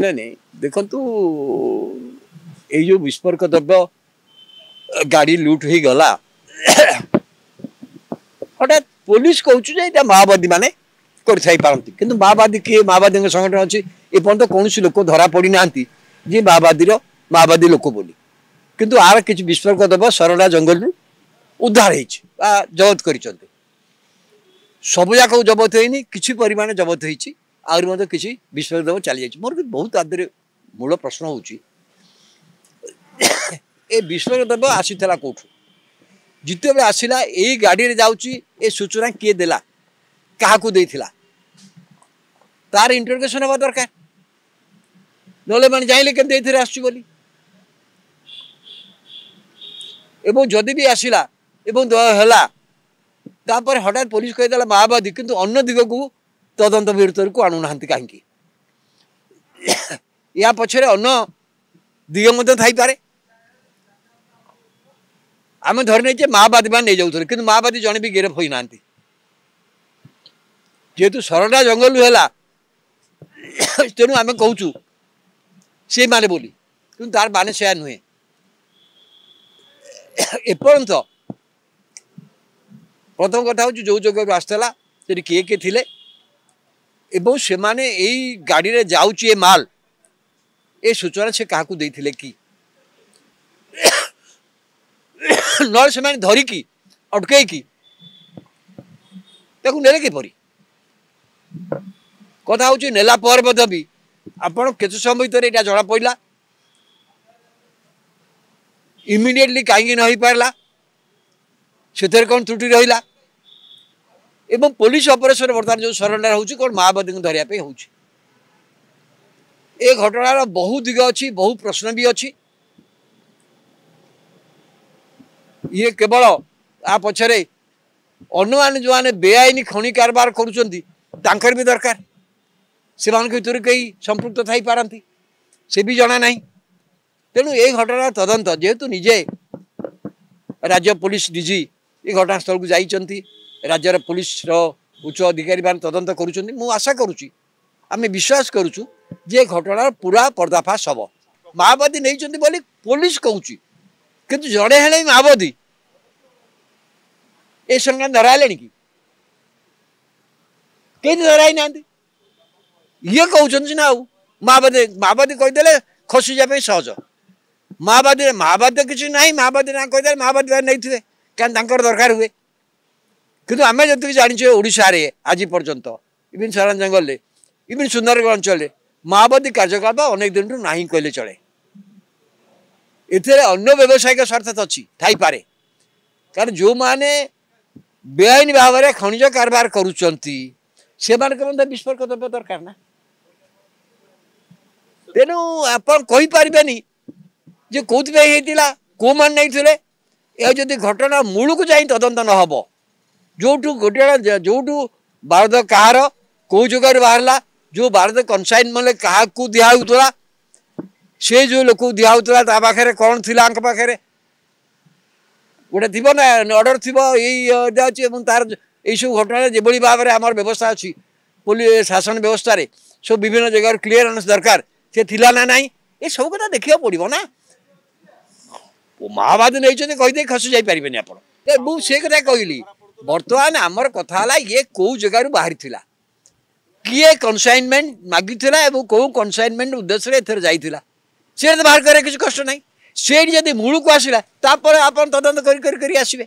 नहीं नहीं देखु यो विस्फोरक द्रव्य गाड़ी लुट हो गला हठात पुलिस कहूँ माओवादी माने करती कि माओवादी किए माओवादी संगठन अच्छी एपर्त कौन लोक धरा पड़ी ना जी माओवादी लोक बोली किंतु आर किसी विस्फोरक द्रव्य सरला जंगल उद्धार हो जबत कर सबुजाक जबत होनी किसी परिमाण जबत होती आहरी किसी विस्फोरक द्रव्य चली जाए मोर बहुत आदि मूल प्रश्न हो विस्फोरक द्रव्य आसीला कौटू जिते बड़े आसला यही गाड़ी जाऊँगी ए सूचना किए देला क्या तार इंटरगेशन हवा दरकार ना मैंने जाइले के आसुली जदि भी आसला हठात पुलिस कहीदेला माओवादी किंतु अन्य दिग को तदंत भितर को आणुना कहीं या पछरे अन्य दिग थाईपे आम धरी माओवादी मैंने नहीं जाऊे कि माओवादी जड़े भी गिरफ होना जेहेतु सरला जंगल है तेणु आम कहूँ सी माने बोली कि तार माने से नुहे एपर्यंत प्रथम कथा हूँ जो जगह आसला किए किए थे एवं से माने यही गाड़ी रे जाऊँचे माल ए सूचना से क्या देते कि न से धरिकी अटकई नेले किपरि कथा हूँ नेला पर भी आपण केते समय भितर यहाँ जना पड़ा इमिडिएटली कहीं न हो पारा से कौन त्रुटि रहा एवं पुलिस ऑपरेशन बर्तमान जो सरेंडर होची कौन माओवादी को धरिया पे होची ए घटनार बहुत दिग अच्छी बहुत प्रश्न भी अच्छी ये केवल आ पछरे अन्य जो मैंने बेआईन खनि कारबार कर भी दरकार से भर कई संपृक्त थी पारती से भी जना ना तेणु ये घटना तदंत जेहेतु निजे राज्य पुलिस डीजी ये घटनास्थल को जाइए राज्यर पुलिस उच्च अधिकारी मान तदंत करुँच आशा करुँची आम विश्वास करुचु जे घटनार पूरा पर्दाफाश हम माओवादी नहीं बोली पुलिस कहूँ किंतु जड़े हेले माओवादी ए संज्ञान धराइले कि धराई ना ये कहते ना माओवादी माओवादी कहीदे खसी जाए सहज माओवादी माओवादी किसी ना माओवादी ना कहीदे माओवादी नहीं थे क्या दरकार हुए किंतु आम जी जाने ओडिशा रे आज पर्यंत इवन सारा जंगल इवन सुंदरगढ़ अंचल माओवादी कार्यकलाप अनेक दिन ना कहले चले एथे अन्य व्यावसायिक स्वार्थ अच्छी थाईपे कारण जो माने बेआईन भाव में खनिज कारबार करुँच से विस्फोरक द्रव्य दरकार ना तेणु आप कहीपरेनि जे कौन कौ मान नहीं थे यह जदि घटना मूल को जाए तदंत न हम जो गोटे जो बारद कहार कौ जगार बाहर जो बारद कनसाइनमेंट क्या दिहला से जो लोक दिहला पाखे कौन थी पाखे गोटे थी ना अर्डर थी यही तार यू घटना जो भाव में आम व्यवस्था अच्छी पुलिस शासन व्यवस्था सब विभिन्न जगह क्लीयरेंस दरकार से थिला ना नाई ये सब कथा देखा पड़ो ना माओवादी नहीं कहीदे खसी जापरें आप से कथा कहली बर्तमान आमर कथा ये कौ जगार बाहरी थिला किए कनसाइनमेंट मागी कौ कनसाइनमेंट उद्देश्य जाइला से बाहर कर किसी कष्ट ना से जब मूल को आसला आप तदंत कर आसवे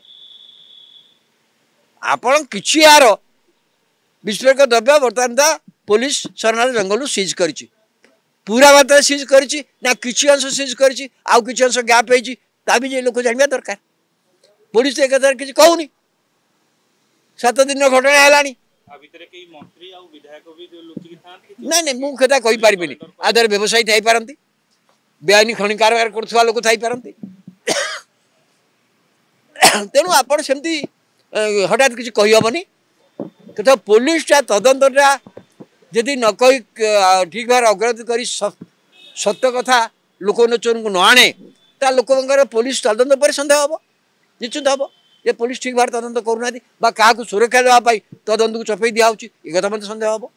आपण किसी यार विस्फोरक द्रव्य बर्तमान पुलिस सरनार जंगल सीज कर पूरा मात्रा सीज कर किसी अंश सीज कर किसी अंश गैप भी लोक जानवा दरकार पुलिस एक किसी कहूनी 7 दिन घटना है नहीं मुझे कहीपरि आधार व्यवसायी थी पारती बेआईन खनि कारबार कर लोक थी पारती तेणु आपड़ सेमती हठात किसी कहीहबनी तथा पुलिस तदंतटा जदि न कही ठीक भाव अग्रगति कर सत्य कथा लोकलोचन को न आने लोक पुलिस तदंत पर सन्देह हम निश्चित हम ये पुलिस ठीक भाव तदंत करूना क्या सुरक्षा देवाई तदंत को चपई दिखाई ये कथा मत सन्देह हम।